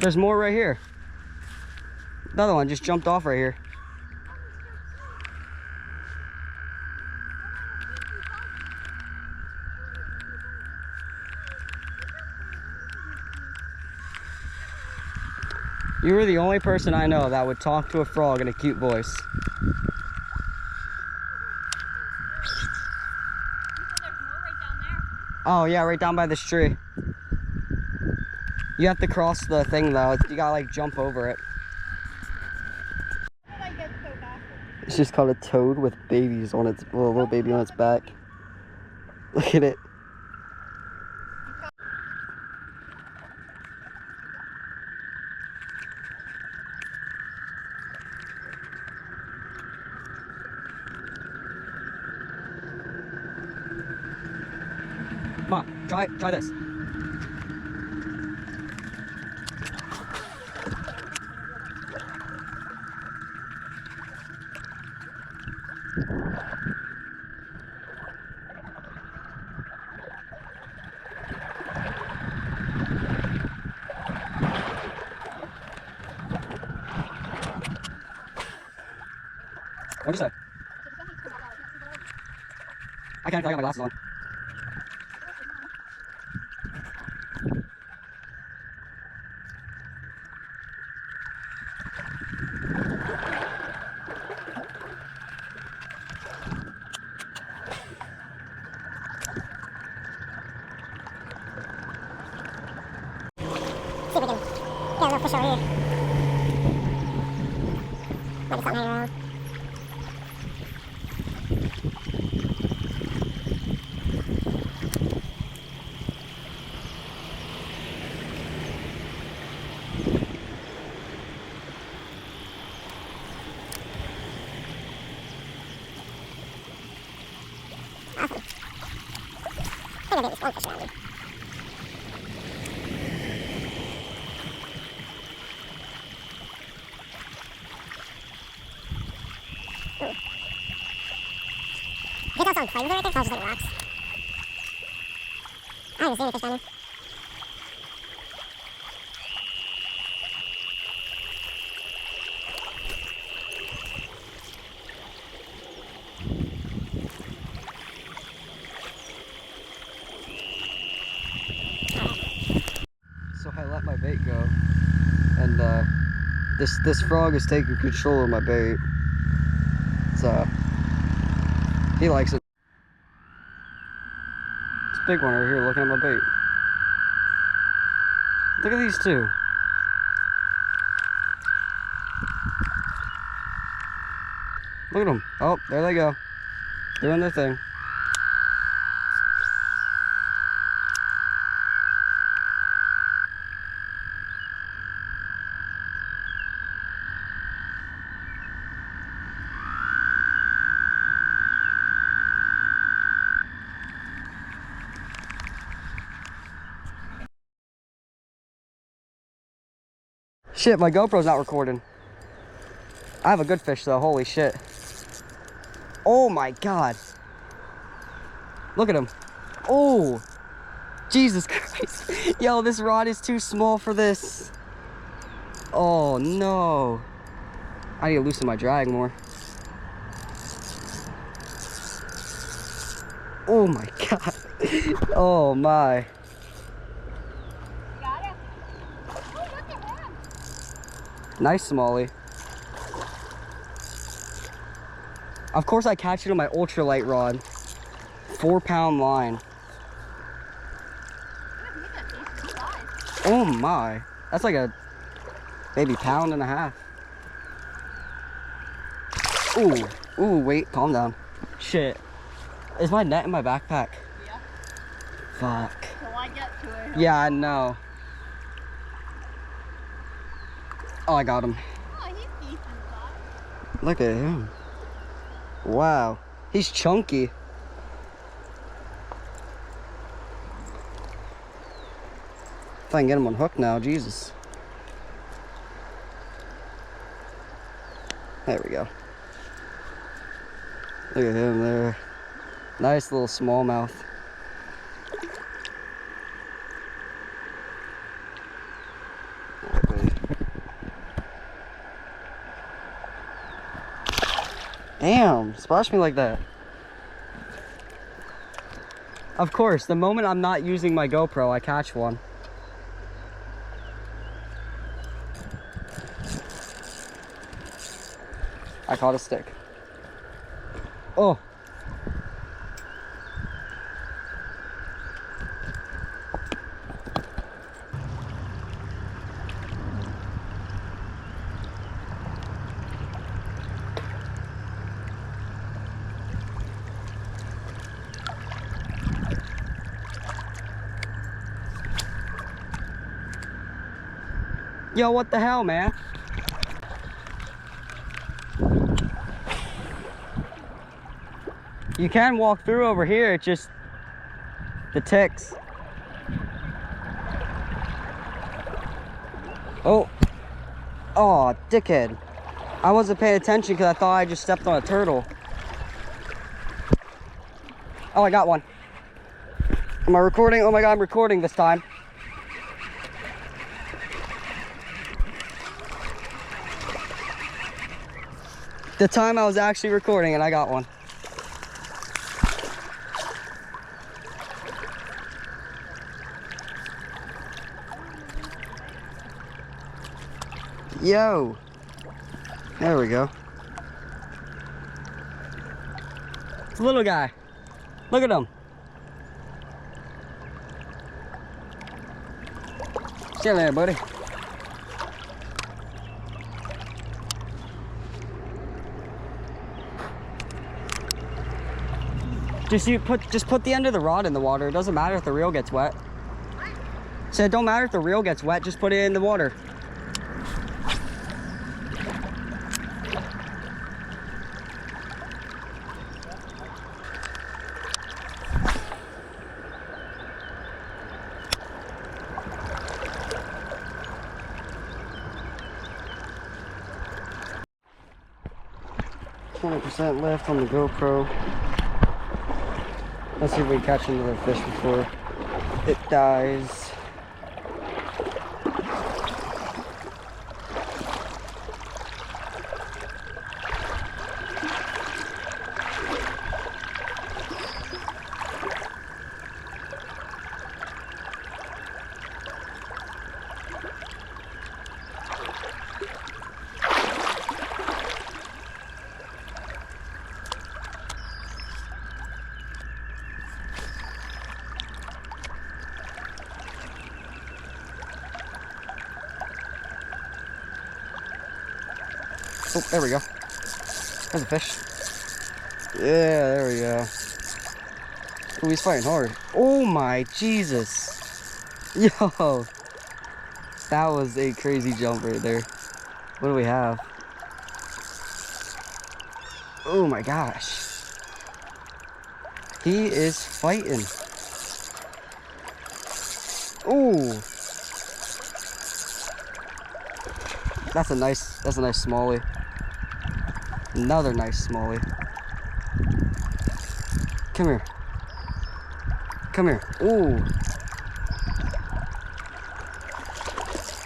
There's more right here. Another one just jumped off right here. You were the only person I know that would talk to a frog in a cute voice. You said there's more right down there? Oh yeah, right down by this tree. You have to cross the thing though. You gotta like jump over it. How did I get so backwards? It's just called a toad with babies on its, well, a little baby on its back. Look at it. Come on, try this. What'd you say? I got my glasses on. See if we can get a little fish over here. Might be something hanging around. Awesome. I think I get at least one fish around me. You can tell something plays right there, so I was just hitting rocks. I haven't seen any fish down here. So I let my bait go, and this frog is taking control of my bait. So he likes it. This big one over here looking at my bait. Look at these two. Look at them. Oh, there they go. Doing their thing. Shit, my GoPro's not recording. I have a good fish though, holy shit. Oh my god. Look at him. Oh, Jesus Christ. Yo, this rod is too small for this. Oh no. I need to loosen my drag more. Oh my god. Oh my. Nice smallie. Of course I catch it on my ultralight rod. 4-pound line. Oh my. That's like a maybe pound and a half. Ooh. Ooh, wait, calm down. Shit. Is my net in my backpack? Yeah. Fuck. So I get to it. Yeah, I know. Oh, I got him. Oh, he's decent size. Look at him. Wow. He's chunky. If I can get him on hook now, Jesus. There we go. Look at him there. Nice little smallmouth. Oh, baby. Damn, splash me like that. Of course, the moment I'm not using my GoPro, I catch one. I caught a stick. Oh. Yo, what the hell, man? You can walk through over here, it's just the ticks. Oh. Oh, dickhead. I wasn't paying attention because I thought I just stepped on a turtle. Oh, I got one. Am I recording? Oh my God, I'm recording this time. The time I was actually recording and I got one. Yo. There we go. It's a little guy. Look at him. Chill there, buddy. Just put the end of the rod in the water. It doesn't matter if the reel gets wet. So it don't matter if the reel gets wet, just put it in the water. %, left on the GoPro. Let's see if we can catch another fish before it dies. Oh, there we go. There's a fish. Yeah, there we go. Oh, he's fighting hard. Oh my Jesus. Yo. That was a crazy jump right there. What do we have? Oh my gosh. He is fighting. Oh. That's a nice smallie. Another nice smallie. Come here. Come here. Ooh.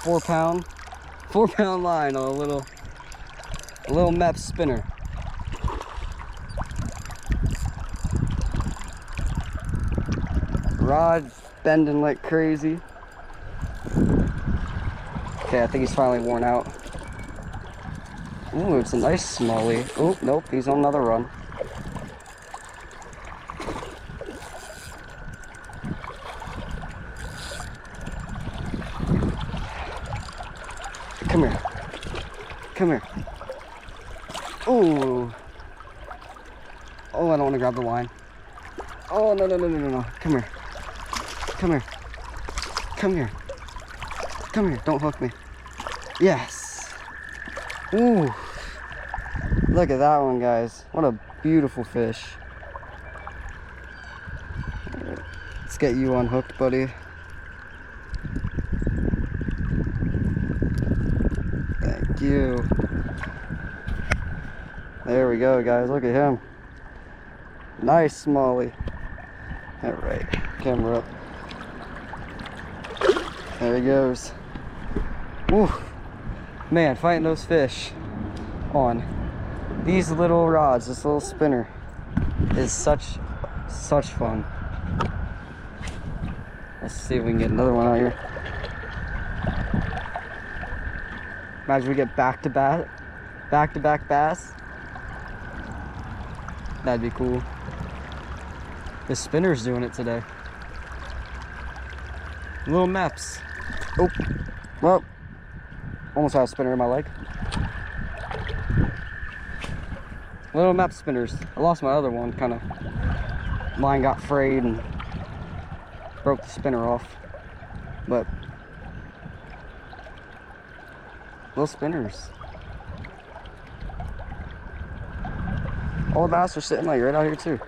4 pound line on a little Mep spinner. Rod bending like crazy. Okay, I think he's finally worn out. Ooh, it's a nice smallie. Oh, nope, he's on another run. Come here. Come here. Ooh. Oh, I don't want to grab the line. Oh, no, no, no, no, no, no. Come here. Come here. Come here. Come here. Don't hook me. Yes. Ooh. Look at that one, guys. What a beautiful fish. Let's get you unhooked, buddy. Thank you. There we go, guys. Look at him. Nice smallie. All right, camera up. There he goes. Woo. Man, fighting those fish on These little rods, this little spinner is such fun. Let's see if we can get another one out here. Imagine we get back-to-back bass. That'd be cool. The spinner's doing it today. Little Meps. Oh, well, almost had a spinner in my leg. Little Mep spinners. I lost my other one, kind of. Mine got frayed and broke the spinner off. But little spinners. All the bass are sitting like right out here too.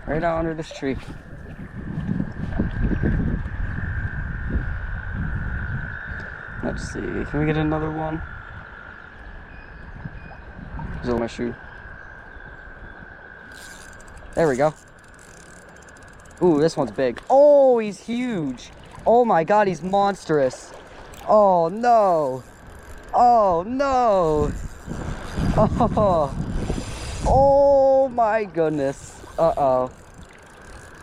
Right out under this tree. Let's see, can we get another one? Is on my shoe. There we go. Ooh, this one's big. Oh, he's huge. Oh my God, he's monstrous. Oh no. Oh no. Oh. Oh my goodness. Uh-oh.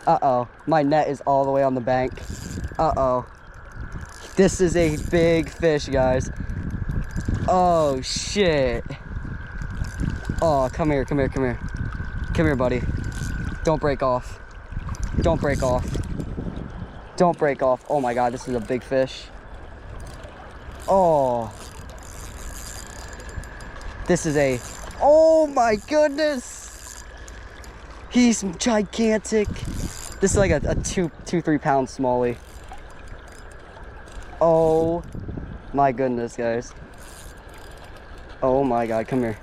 Uh-oh. My net is all the way on the bank. Uh-oh. This is a big fish, guys. Oh shit. Oh, come here, come here, come here. Come here, buddy. Don't break off. Don't break off. Don't break off. Oh my God, this is a big fish. Oh. This is a... Oh my goodness. He's gigantic. This is like a 2-3 pound smallie. Oh my goodness, guys. Oh my God, come here.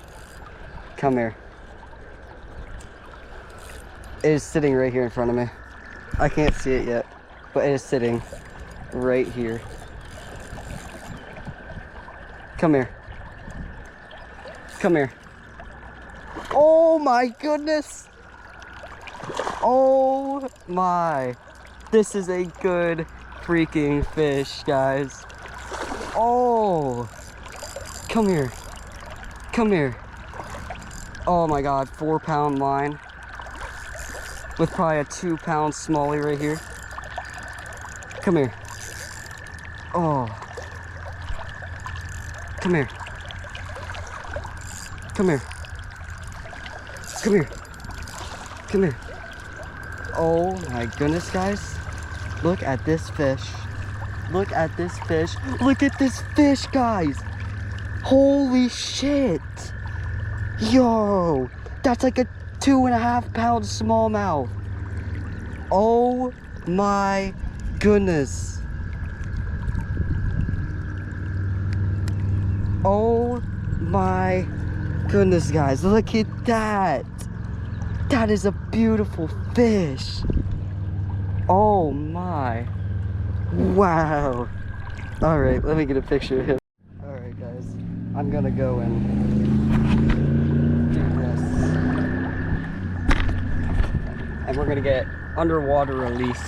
Come here. It is sitting right here in front of me. I can't see it yet, but it is sitting right here. Come here. Come here. Oh my goodness. Oh my. This is a good freaking fish, guys. Oh. Come here. Come here. Oh my God, 4-pound line with probably a 2-pound smallie right here. Come here. Oh. Come here. Come here. Come here. Come here. Oh my goodness, guys. Look at this fish. Look at this fish. Look at this fish, guys. Holy shit. Yo, that's like a 2.5-pound smallmouth. Oh my goodness. Oh my goodness, guys. Look at that. That is a beautiful fish. Oh my. Wow. All right, let me get a picture of him. All right, guys. I'm gonna go and do this. And we're gonna get underwater release.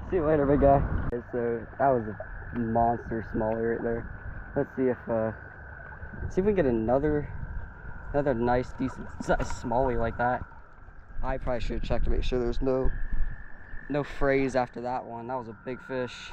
See you later, big guy. Okay, so that was a monster smallie right there. Let's see if we can get another nice, decent smallie like that. I probably should have checked to make sure there's no frays after that one. That was a big fish.